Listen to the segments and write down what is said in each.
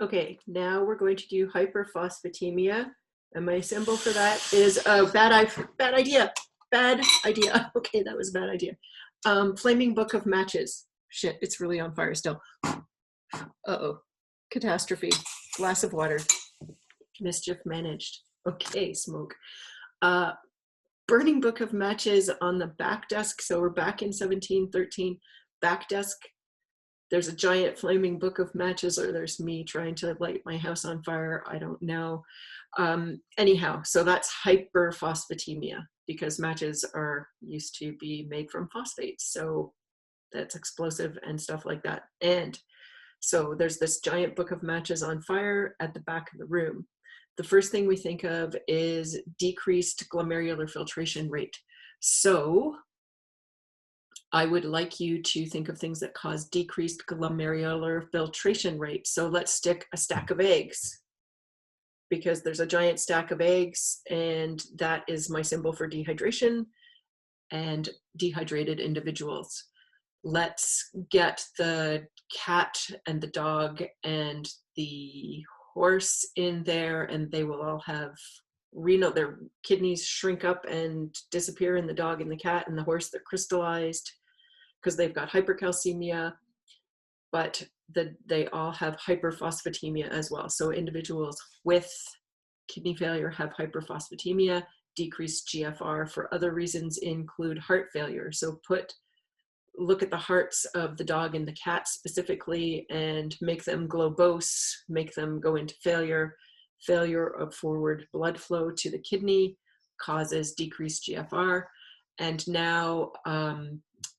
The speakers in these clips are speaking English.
Okay, now we're going to do hyperphosphatemia, and my symbol for that is a bad idea. Bad idea. Okay, that was a bad idea. Flaming book of matches. Shit, it's really on fire still. Uh-oh. Catastrophe. Glass of water. Mischief managed. Okay, smoke. Burning book of matches on the back desk. So we're back in 1713. Back desk. There's a giant flaming book of matches, or there's me trying to light my house on fire. I don't know. Anyhow, so that's hyperphosphatemia because matches are used to be made from phosphates. So that's explosive and stuff like that. And so there's this giant book of matches on fire at the back of the room. The first thing we think of is decreased glomerular filtration rate. So I would like you to think of things that cause decreased glomerular filtration rate. So let's stick a stack of eggs, because there's a giant stack of eggs, and that is my symbol for dehydration and dehydrated individuals. Let's get the cat and the dog and the horse in there, and they will all have renal, their kidneys shrink up and disappear in the dog and the cat, and the horse, they're crystallized because they've got hypercalcemia, but they all have hyperphosphatemia as well. So individuals with kidney failure have hyperphosphatemia. Decreased GFR for other reasons include heart failure. So look at the hearts of the dog and the cat specifically and make them globose, make them go into failure. Failure of forward blood flow to the kidney causes decreased GFR. And now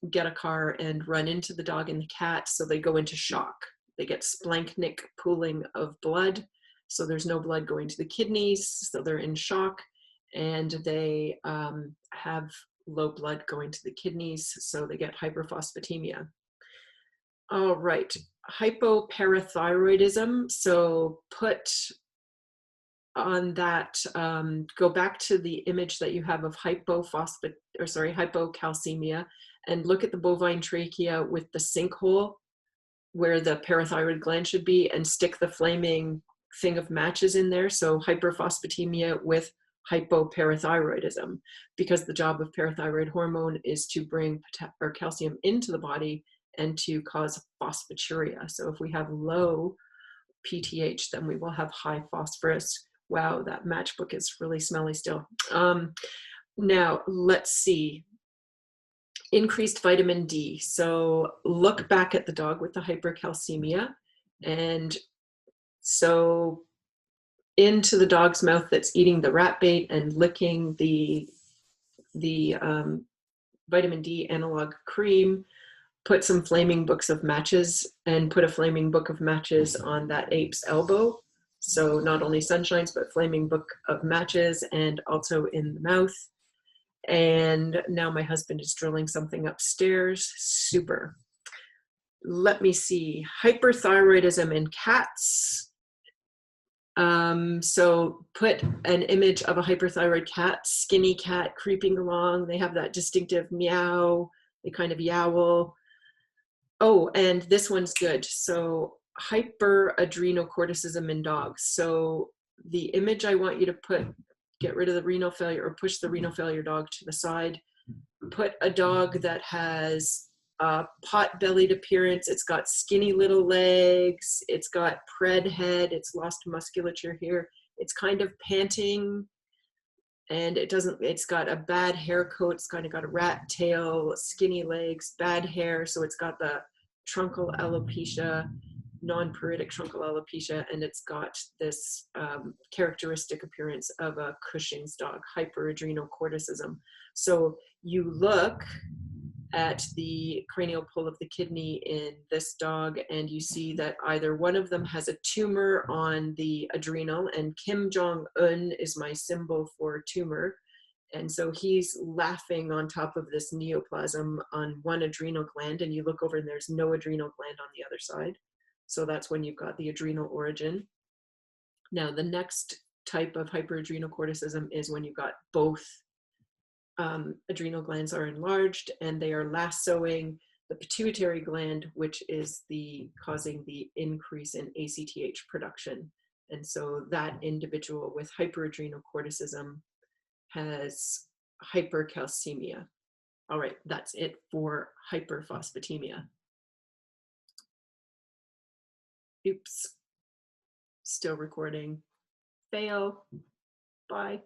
get a car and run into the dog and the cat, so they go into shock. They get splanchnic pooling of blood, so there's no blood going to the kidneys, so they're in shock, and they have low blood going to the kidneys, so they get hyperphosphatemia. All right, hypoparathyroidism. So put on that, go back to the image that you have of hypocalcemia, and look at the bovine trachea with the sinkhole where the parathyroid gland should be, and stick the flaming thing of matches in there. So hyperphosphatemia with hypoparathyroidism, because the job of parathyroid hormone is to bring calcium into the body and to cause phosphaturia. So if we have low PTH, then we will have high phosphorus. Wow, that matchbook is really smelly still. Now, let's see. Increased vitamin D. So look back at the dog with the hypercalcemia, and so into the dog's mouth that's eating the rat bait and licking the vitamin D analog cream, put some flaming books of matches, and put a flaming book of matches on that ape's elbow. So not only sunshines, but flaming book of matches, and also in the mouth. And now my husband is drilling something upstairs. Super. Let me see. Hyperthyroidism in cats. So put an image of a hyperthyroid cat, skinny cat creeping along. They have that distinctive meow. They kind of yowl. Oh, and this one's good. So hyperadrenocorticism in dogs. So the image I want you to put, get rid of the renal failure, or push the renal failure dog to the side. Put a dog that has a pot-bellied appearance. It's got skinny little legs. It's got pred head. It's lost musculature here. It's kind of panting, and it's got a bad hair coat. It's kind of got a rat tail, skinny legs, bad hair. So it's got the truncal alopecia, non-pruritic truncal alopecia, and it's got this characteristic appearance of a Cushing's dog, hyperadrenocorticism. So you look at the cranial pull of the kidney in this dog, and you see that either one of them has a tumor on the adrenal, and Kim Jong-un is my symbol for tumor. And so he's laughing on top of this neoplasm on one adrenal gland, and you look over and there's no adrenal gland on the other side. So that's when you've got the adrenal origin. Now, the next type of hyperadrenocorticism is when you've got both adrenal glands are enlarged and they are lassoing the pituitary gland, which is causing the increase in ACTH production. And so that individual with hyperadrenocorticism has hypercalcemia. All right, that's it for hyperphosphatemia. Oops, still recording. Fail. Bye.